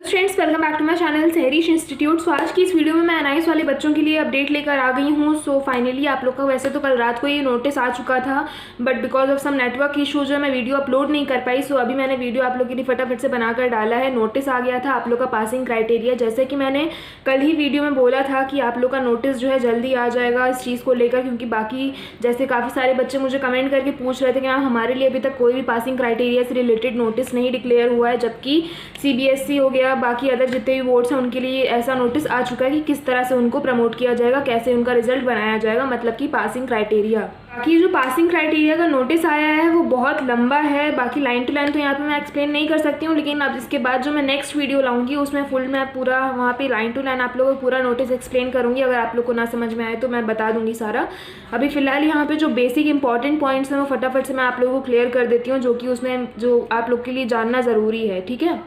Friends, welcome back to my channel Sahrish institute. So आज की इस वीडियो में मैं एनआईएस वाले बच्चों के लिए अपडेट लेकर आ गई हूँ। सो फाइनली आप लोग का वैसे तो कल रात को ये नोटिस आ चुका था, but because of some network issue जो मैं वीडियो अपलोड नहीं कर पाई। सो अभी मैंने वीडियो आप लोग के लिए फटाफट से बनाकर डाला है। नोटिस आ गया था आप लोग का पासिंग क्राइटेरिया, जैसे कि मैंने कल ही वीडियो में बोला था कि आप लोग का नोटिस जो है जल्दी आ जाएगा इस चीज़ को लेकर, क्योंकि बाकी जैसे काफ़ी सारे बच्चे मुझे कमेंट करके पूछ रहे थे कि मैम हमारे लिए अभी तक कोई भी पासिंग क्राइटेरिया से रिलेटेड नोटिस नहीं डिक्लेयर हुआ है, जबकि सीबीएसई हो गया, बाकी अदर जितने भी बोर्ड्स हैं उनके लिए ऐसा नोटिस आ चुका है कि किस तरह से उनको प्रमोट किया जाएगा, कैसे उनका रिजल्ट बनाया जाएगा, मतलब कि पासिंग क्राइटेरिया। बाकी जो पासिंग क्राइटेरिया का नोटिस आया है वो बहुत लंबा है। बाकी लाइन टू लाइन तो यहाँ पे मैं एक्सप्लेन नहीं कर सकती हूँ, लेकिन अब इसके बाद जो मैं नेक्स्ट वीडियो लाऊंगी उसमें फुल मैं पूरा वहाँ पे लाइन टू लाइन आप लोगों को पूरा नोटिस एक्सप्लेन करूँगी। अगर आप लोग को ना समझ में आए तो मैं बता दूँगी सारा। अभी फिलहाल यहाँ पे जो बेसिक इंपॉर्टेंट पॉइंट्स हैं वो फटाफट से मैं आप लोगों को क्लियर कर देती हूँ, जो कि उसमें जो आप लोग के लिए जानना ज़रूरी है। ठीक है।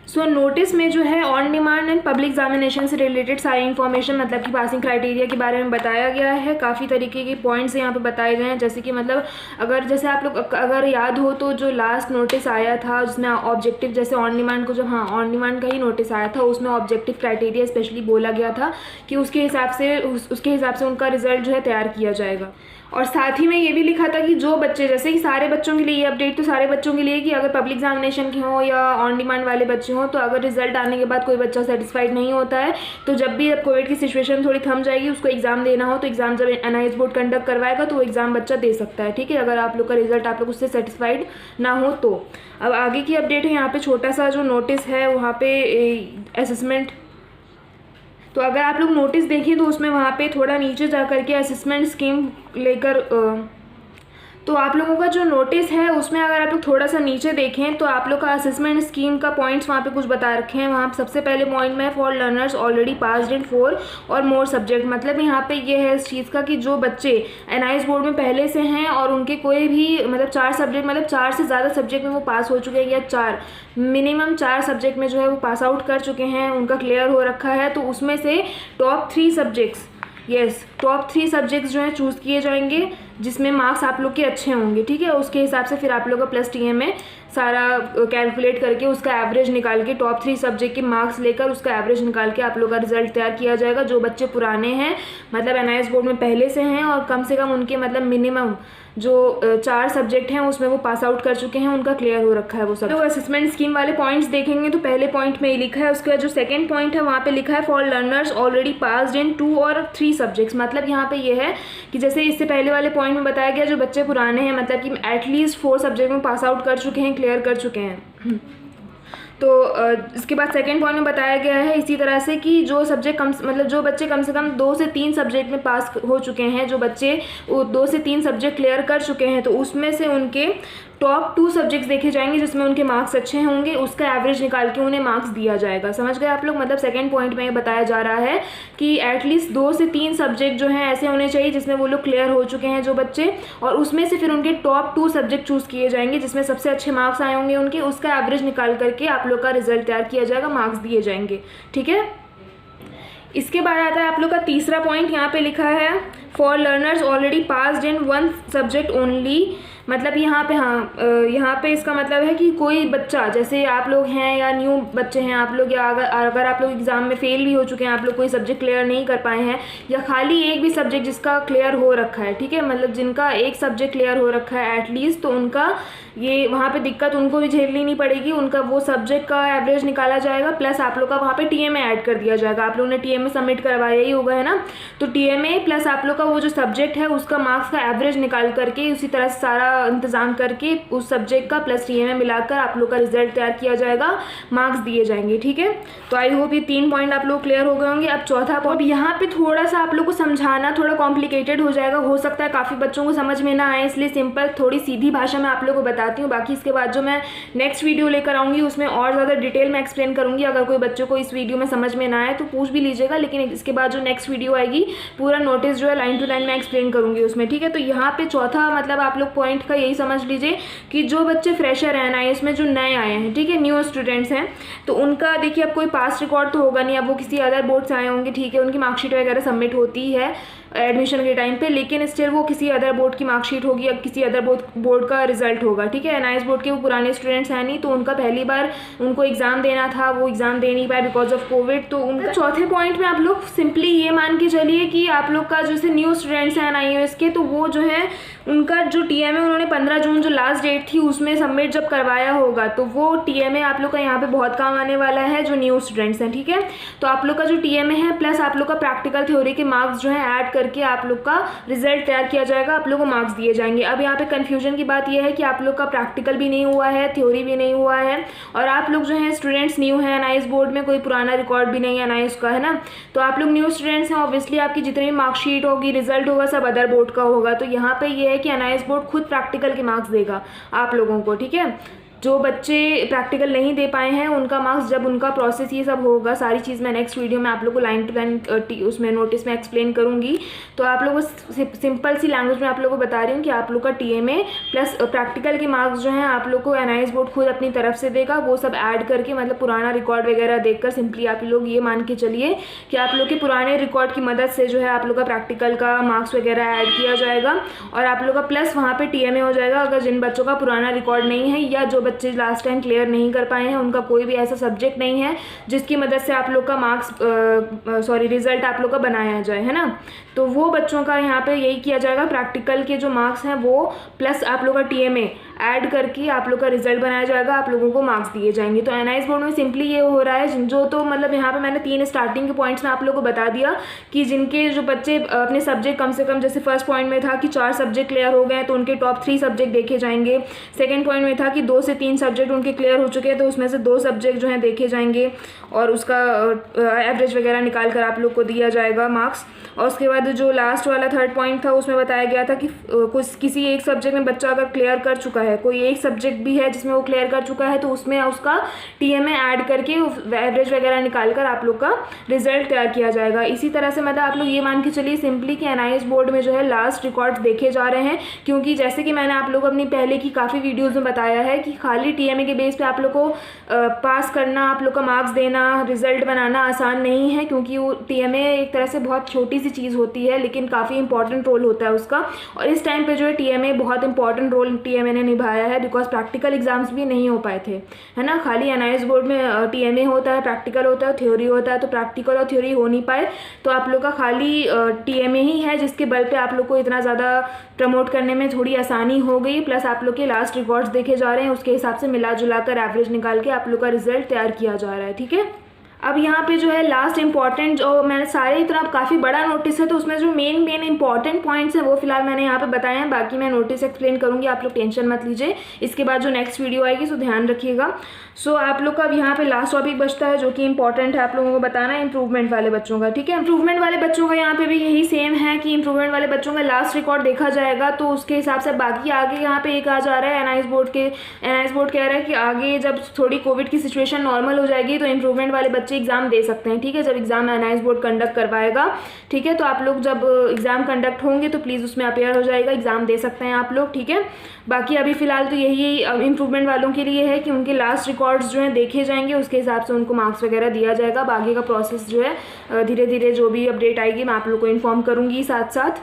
सो नोटिस में जो है on demand and public examination से रिलेटेड सारी इन्फॉर्मेशन, मतलब कि पासिंग क्राइटेरिया के बारे में बताया गया है। काफ़ी तरीके के पॉइंट्स यहाँ पे बताए गए हैं, जैसे कि मतलब अगर जैसे आप लोग अगर याद हो तो जो लास्ट नोटिस आया था जिसमें ऑब्जेक्टिव, जैसे ऑन डिमांड को, जो हाँ ऑन डिमांड का ही नोटिस आया था, उसमें ऑब्जेक्टिव क्राइटेरिया स्पेशली बोला गया था कि उसके हिसाब से उनका रिजल्ट जो है तैयार किया जाएगा। और साथ ही में ये भी लिखा था कि जो बच्चे, जैसे कि सारे बच्चों के लिए ये अपडेट तो सारे बच्चों के लिए कि अगर पब्लिक एग्जामिनेशन के हों या ऑन डिमांड वाले बच्चे हों, तो अगर रिजल्ट आने के बाद कोई बच्चा सेटिस्फाइड नहीं होता है तो जब भी कोविड की सिचुएशन थोड़ी थम जाएगी, उसको एग्जाम देना हो तो एग्जाम जब एनआईएस बोर्ड कंडक्ट करवाएगा तो वो एग्जाम बच्चा दे सकता है। ठीक है, अगर आप लोग का रिजल्ट आप लोग उससे सेटिस्फाइड ना हो तो। अब आगे की अपडेट है, यहाँ पे छोटा सा जो नोटिस है वहाँ पे असेसमेंट, तो अगर आप लोग नोटिस देखें तो उसमें वहाँ पे थोड़ा नीचे जा करके असेसमेंट स्कीम लेकर तो आप लोगों का जो नोटिस है उसमें अगर आप लोग थोड़ा सा नीचे देखें तो आप लोग का असेसमेंट स्कीम का पॉइंट्स वहाँ पे कुछ बता रखे हैं। वहाँ सबसे पहले पॉइंट में for learners already passed in 4 और मोर सब्जेक्ट, मतलब यहाँ पे ये है इस चीज़ का कि जो बच्चे एनआईएस बोर्ड में पहले से हैं और उनके कोई भी मतलब 4 सब्जेक्ट, मतलब 4 से ज़्यादा सब्जेक्ट में वो पास हो चुके हैं या मिनिमम 4 सब्जेक्ट में जो है वो पास आउट कर चुके हैं, उनका क्लियर हो रखा है, तो उसमें से टॉप 3 सब्जेक्ट्स जो हैं चूज़ किए जाएंगे जिसमें मार्क्स आप लोग के अच्छे होंगे। ठीक है, उसके हिसाब से फिर आप लोग का प्लस टीएम में सारा कैलकुलेट करके उसका एवरेज निकाल के टॉप 3 सब्जेक्ट के मार्क्स लेकर उसका एवरेज निकाल के आप लोग का रिजल्ट तैयार किया जाएगा। जो बच्चे पुराने हैं, मतलब एनआईएस बोर्ड में पहले से हैं और कम से कम उनके मतलब मिनिमम जो 4 सब्जेक्ट हैं उसमें वो पास आउट कर चुके हैं, उनका क्लियर हो रखा है वो सब। तो असेसमेंट स्कीम वाले पॉइंट्स देखेंगे तो पहले पॉइंट में ही लिखा है, उसके बाद जो सेकंड पॉइंट है वहाँ पे लिखा है for learners already passed in 2 और 3 सब्जेक्ट्स। मतलब यहाँ पे ये है कि जैसे इससे पहले वाले पॉइंट में बताया गया जो बच्चे पुराने हैं, मतलब कि एटलीस्ट 4 सब्जेक्ट में पास आउट कर चुके हैं, क्लियर कर चुके हैं। तो इसके बाद सेकंड पॉइंट में बताया गया है इसी तरह से कि जो सब्जेक्ट जो बच्चे कम से कम 2 से 3 सब्जेक्ट में पास हो चुके हैं, जो बच्चे 2 से 3 सब्जेक्ट क्लियर कर चुके हैं, तो उसमें से उनके टॉप 2 सब्जेक्ट्स देखे जाएंगे जिसमें उनके मार्क्स अच्छे होंगे, उसका एवरेज निकाल के उन्हें मार्क्स दिया जाएगा। समझ गए आप लोग? मतलब सेकंड पॉइंट में ये बताया जा रहा है कि एटलीस्ट 2 से 3 सब्जेक्ट जो हैं ऐसे होने चाहिए जिसमें वो लोग क्लियर हो चुके हैं जो बच्चे, और उसमें से फिर उनके टॉप 2 सब्जेक्ट चूज़ किए जाएंगे जिसमें सबसे अच्छे मार्क्स आए होंगे उनके, उसका एवरेज निकाल करके आप लोग का रिजल्ट तैयार किया जाएगा, मार्क्स दिए जाएंगे। ठीक है, इसके बाद आता है आप लोग का तीसरा पॉइंट, यहाँ पे लिखा है for learners already passed in 1 subject only. मतलब यहाँ पे यहाँ पे इसका मतलब है कि कोई बच्चा, जैसे आप लोग हैं या न्यू बच्चे हैं आप लोग, या अगर आप लोग एग्ज़ाम में फेल भी हो चुके हैं, आप लोग कोई सब्जेक्ट क्लियर नहीं कर पाए हैं, या खाली एक भी सब्जेक्ट जिसका क्लियर हो रखा है, ठीक है, मतलब जिनका एक सब्जेक्ट क्लियर हो रखा है एटलीस्ट, तो उनका ये वहाँ पे दिक्कत उनको भी झेलनी नहीं पड़ेगी, उनका वो सब्जेक्ट का एवरेज निकाला जाएगा, प्लस आप लोग का वहाँ पे टीएमए ऐड कर दिया जाएगा। आप लोगों ने टीएमए सबमिट करवाया ही होगा, है ना, तो टीएमए प्लस आप लोग का वो जो सब्जेक्ट है उसका मार्क्स का एवरेज निकाल करके उसी तरह से सारा इंतजाम करके उस सब्जेक्ट का प्लस टीएमए मिलाकर आप लोग का रिजल्ट तैयार किया जाएगा, मार्क्स दिए जाएंगे। ठीक है, तो आई होप ये 3 पॉइंट आप लोग क्लियर हो गए होंगे। अब चौथा पॉइंट, यहाँ पे थोड़ा सा आप लोग को समझाना थोड़ा कॉम्प्लिकेटेड हो जाएगा, हो सकता है काफ़ी बच्चों को समझ में ना आए, इसलिए सिंपल थोड़ी सीधी भाषा में आप लोग को बताती हूँ। बाकी इसके बाद जो मैं नेक्स्ट वीडियो लेकर आऊँगी उसमें और ज़्यादा डिटेल में एक्सप्लेन करूँगी। अगर कोई बच्चों को इस वीडियो में समझ में ना आए तो पूछ भी लीजिएगा, लेकिन इसके बाद जो नेक्स्ट वीडियो आएगी पूरा नोटिस जो है लाइन टू लाइन में एक्सप्लेन करूँगी उसमें। ठीक है, तो यहाँ पे चौथा मतलब आप लोग पॉइंट का यही समझ लीजिए कि जो बच्चे फ्रेशर हैं एनआईएस में, जो नए आए हैं, ठीक है, न्यू स्टूडेंट्स हैं, तो उनका देखिए अब कोई पास्ट रिकॉर्ड तो होगा नहीं, अब वो किसी अदर बोर्ड से आए होंगे, ठीक है, उनकी मार्कशीट वगैरह सबमिट होती है एडमिशन के टाइम पे, लेकिन स्टिल वो किसी अदर बोर्ड की मार्कशीट होगी या किसी अदर बोर्ड का रिजल्ट होगा, ठीक है। एनआईएस बोर्ड के वो पुराने स्टूडेंट्स हैं नहीं, तो उनका पहली बार उनको एग्ज़ाम देना था, वो एग्ज़ाम दे नहीं पाए बिकॉज ऑफ कोविड। तो उनका चौथे पॉइंट में आप लोग सिंपली ये मान के चलिए कि आप लोग का जैसे न्यू स्टूडेंट्स हैं एनआईएस के, तो वो जो है उनका जो टीएमए उन्होंने 15 जून जो लास्ट डेट थी उसमें सबमिट जब करवाया होगा, तो वो टीएमए आप लोग का यहाँ पे बहुत काम आने वाला है जो न्यू स्टूडेंट्स हैं, ठीक है। तो आप लोग का जो टीएमए है प्लस आप लोग का प्रैक्टिकल थ्योरी के मार्क्स जो है ऐड करके आप लोग का रिजल्ट तैयार किया जाएगा, आप लोग को मार्क्स दिए जाएंगे। अब यहाँ पे कन्फ्यूजन की बात यह है कि आप लोग का प्रैक्टिकल भी नहीं हुआ है, थ्योरी भी नहीं हुआ है, और आप लोग जो है स्टूडेंट्स न्यू है एनआईएस बोर्ड में, कोई पुराना रिकॉर्ड भी नहीं है एनआईएस का, है ना। तो आप लोग न्यू स्टूडेंट्स हैं, ऑब्वियसली आपकी जितनी भी मार्कशीट होगी, रिजल्ट होगा, सब अदर बोर्ड का होगा। तो यहाँ पे ये है कि एनआईएस बोर्ड खुद प्रैक्टिकल के मार्क्स देगा आप लोगों को, ठीक है। जो बच्चे प्रैक्टिकल नहीं दे पाए हैं उनका मार्क्स जब उनका प्रोसेस ये सब होगा, सारी चीज़ मैं नेक्स्ट वीडियो में आप लोग को लाइन टू लाइन उसमें नोटिस में एक्सप्लेन करूंगी। तो आप लोगों को सिंपल सी लैंग्वेज में आप लोगों को बता रही हूँ कि आप लोग का टीएमए प्लस प्रैक्टिकल के मार्क्स जो हैं आप लोग को एनआईएस बोर्ड खुद अपनी तरफ से देगा, वो सब ऐड करके, मतलब पुराना रिकॉर्ड वगैरह देखकर सिंपली आप लोग ये मान के चलिए कि आप लोग के पुराने रिकॉर्ड की मदद से जो है आप लोग का प्रैक्टिकल का मार्क्स वगैरह ऐड किया जाएगा, और आप लोग का प्लस वहाँ पर टीएमए हो जाएगा। अगर जिन बच्चों का पुराना रिकॉर्ड नहीं है या जो बच्चे लास्ट टाइम क्लियर नहीं कर पाए हैं, उनका कोई भी ऐसा सब्जेक्ट नहीं है जिसकी मदद से आप लोग का मार्क्स रिजल्ट आप लोग का बनाया जाए, है ना। तो वो बच्चों का यहाँ पे यही किया जाएगा, प्रैक्टिकल के जो मार्क्स हैं वो प्लस आप लोग का टीएमए ऐड करके आप लोग का रिजल्ट बनाया जाएगा, आप लोगों को मार्क्स दिए जाएंगे। तो एनआईएस बोर्ड में सिंपली ये हो रहा है जो, तो मतलब यहाँ पे मैंने 3 स्टार्टिंग के पॉइंट्स में आप लोगों को बता दिया कि जिनके जो बच्चे अपने सब्जेक्ट कम से कम, जैसे फर्स्ट पॉइंट में था कि 4 सब्जेक्ट क्लियर हो गए तो उनके टॉप 3 सब्जेक्ट देखे जाएंगे। सेकेंड पॉइंट में था कि 2 से 3 सब्जेक्ट उनके क्लियर हो चुके हैं तो उसमें से 2 सब्जेक्ट जो हैं देखे जाएंगे और उसका एवरेज वगैरह निकाल कर आप लोग को दिया जाएगा मार्क्स। और उसके बाद जो लास्ट वाला थर्ड पॉइंट था उसमें बताया गया था कि किसी एक सब्जेक्ट में बच्चा अगर क्लियर कर चुका है, कोई एक सब्जेक्ट भी है जिसमें वो क्लियर कर चुका है, तो उसमें उसका टीएमए ऐड करके एवरेज वगैरह निकाल कर आप लोग का रिजल्ट तैयार किया जाएगा। इसी तरह से मतलब आप लोग ये मान के चलिए सिंपली कि एनआईएस बोर्ड में जो है लास्ट रिकॉर्ड्स देखे जा रहे हैं, क्योंकि जैसे कि मैंने आप लोग अपनी पहले की काफ़ी वीडियोज़ में बताया है कि खाली टीएमए के बेस पे आप लोग को पास करना, आप लोग का मार्क्स देना, रिजल्ट बनाना आसान नहीं है, क्योंकि वो टीएमए एक तरह से बहुत छोटी सी चीज़ होती है लेकिन काफ़ी इंपॉर्टेंट रोल होता है उसका। और इस टाइम पे जो है टीएमए बहुत इंपॉर्टेंट रोल टीएमए ने निभाया है, बिकॉज प्रैक्टिकल एग्जाम्स भी नहीं हो पाए थे, है ना। खाली एनआईएस बोर्ड में टीएमए होता है, प्रैक्टिकल होता है, थ्योरी होता है, तो प्रैक्टिकल और थ्योरी हो नहीं पाए, तो आप लोग का खाली टीएमए ही है जिसके बल पे आप लोग को इतना ज़्यादा प्रमोट करने में थोड़ी आसानी हो गई। प्लस आप लोग के लास्ट रिकॉर्ड्स देखे जा रहे हैं, उसके हिसाब से मिला जुला कर एवरेज निकाल के आप लोग का रिजल्ट तैयार किया जा रहा है, ठीक है। अब यहाँ पे जो है लास्ट इंपॉर्टेंट, जो मैंने सारे इतना काफ़ी बड़ा नोटिस है तो उसमें जो मेन इंपॉर्टेंट पॉइंट्स हैं वो फिलहाल मैंने यहाँ पे बताए हैं, बाकी मैं नोटिस एक्सप्लेन करूँगी, आप लोग टेंशन मत लीजिए। इसके बाद जो नेक्स्ट वीडियो आएगी सो ध्यान रखिएगा। सो आप लोग का अब यहाँ पे लास्ट टॉपिक बचता है जो कि इंपॉर्टेंट है आप लोगों को बताना, इंप्रूवमेंट वाले बच्चों का, ठीक है। इंप्रूवमेंट वाले बच्चों का यहाँ पे भी यही सेम है कि इंप्रूवमेंट वाले बच्चों का लास्ट रिकॉर्ड देखा जाएगा, तो उसके हिसाब से बाकी आगे यहाँ पे एक आ जा रहा है एनआईएस बोर्ड कह रहा है कि आगे जब थोड़ी कोविड की सिचुएशन नॉर्मल हो जाएगी तो इंप्रूवमेंट वाले बच्चे एग्जाम दे सकते हैं, ठीक है। जब एग्जाम एनआईएस बोर्ड कंडक्ट करवाएगा, ठीक है, तो आप लोग जब एग्जाम कंडक्ट होंगे तो प्लीज़ उसमें अपेयर हो जाएगा, एग्जाम दे सकते हैं आप लोग, ठीक है। बाकी अभी फिलहाल तो यही इंप्रूवमेंट वालों के लिए है कि उनके लास्ट रिकॉर्ड्स जो हैं देखे जाएंगे, उसके हिसाब से उनको मार्क्स वगैरह दिया जाएगा। बाकी का प्रोसेस जो है धीरे धीरे जो भी अपडेट आएगी मैं आप लोग को इन्फॉर्म करूँगी साथ साथ।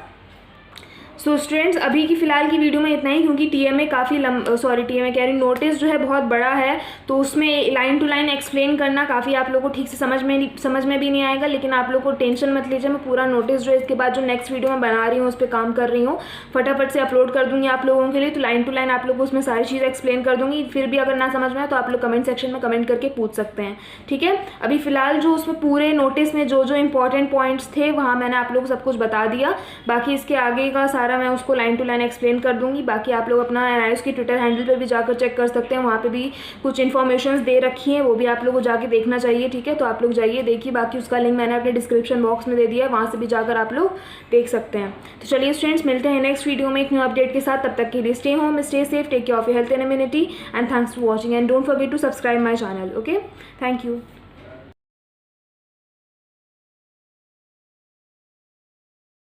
सो स्टूडेंट्स अभी की फ़िलहाल की वीडियो में इतना ही, क्योंकि टीएमए काफ़ी टीएमए कह रही नोटिस जो है बहुत बड़ा है, तो उसमें लाइन टू लाइन एक्सप्लेन करना काफ़ी आप लोगों को ठीक से समझ में भी नहीं आएगा। लेकिन आप लोग को टेंशन मत लीजिए, मैं पूरा नोटिस जो है इसके बाद जो नेक्स्ट वीडियो मैं बना रही हूँ उस पर काम कर रही हूँ, फटाफट से अपलोड कर दूँगी आप लोगों के लिए। तो लाइन टू लाइन आप लोग को उसमें सारी चीज़ एक्सप्लेन कर दूँगी। फिर भी अगर ना समझ में आए तो आप लोग कमेंट सेक्शन में कमेंट करके पूछ सकते हैं, ठीक है। अभी फ़िलहाल जो उसमें पूरे नोटिस में जो जो इंपॉर्टेंट पॉइंट्स थे वहाँ मैंने आप लोग को सब कुछ बता दिया, बाकी इसके आगे का सारा मैं उसको लाइन टू लाइन एक्सप्लेन कर दूंगी। बाकी आप लोग अपना एनआईएस की ट्विटर हैंडल पे भी जाकर चेक कर सकते हैं, वहाँ पे भी कुछ इन्फॉर्मेशंस दे रखी हैं, वो भी आप लोग को जाके देखना चाहिए, ठीक है। तो आप लोग जाइए देखिए, बाकी उसका लिंक मैंने अपने डिस्क्रिप्शन बॉक्स में दे दिया है, वहाँ से भी जाकर आप लोग देख सकते हैं। तो चलिए स्टूडेंट्स मिलते हैं नेक्स्ट वीडियो में एक न्यू अपडेट के साथ, तब तक के लिए stay home, stay safe, take care of your health and immunity, and thanks for watching and don't forget to subscribe my channel. Okay, thank you.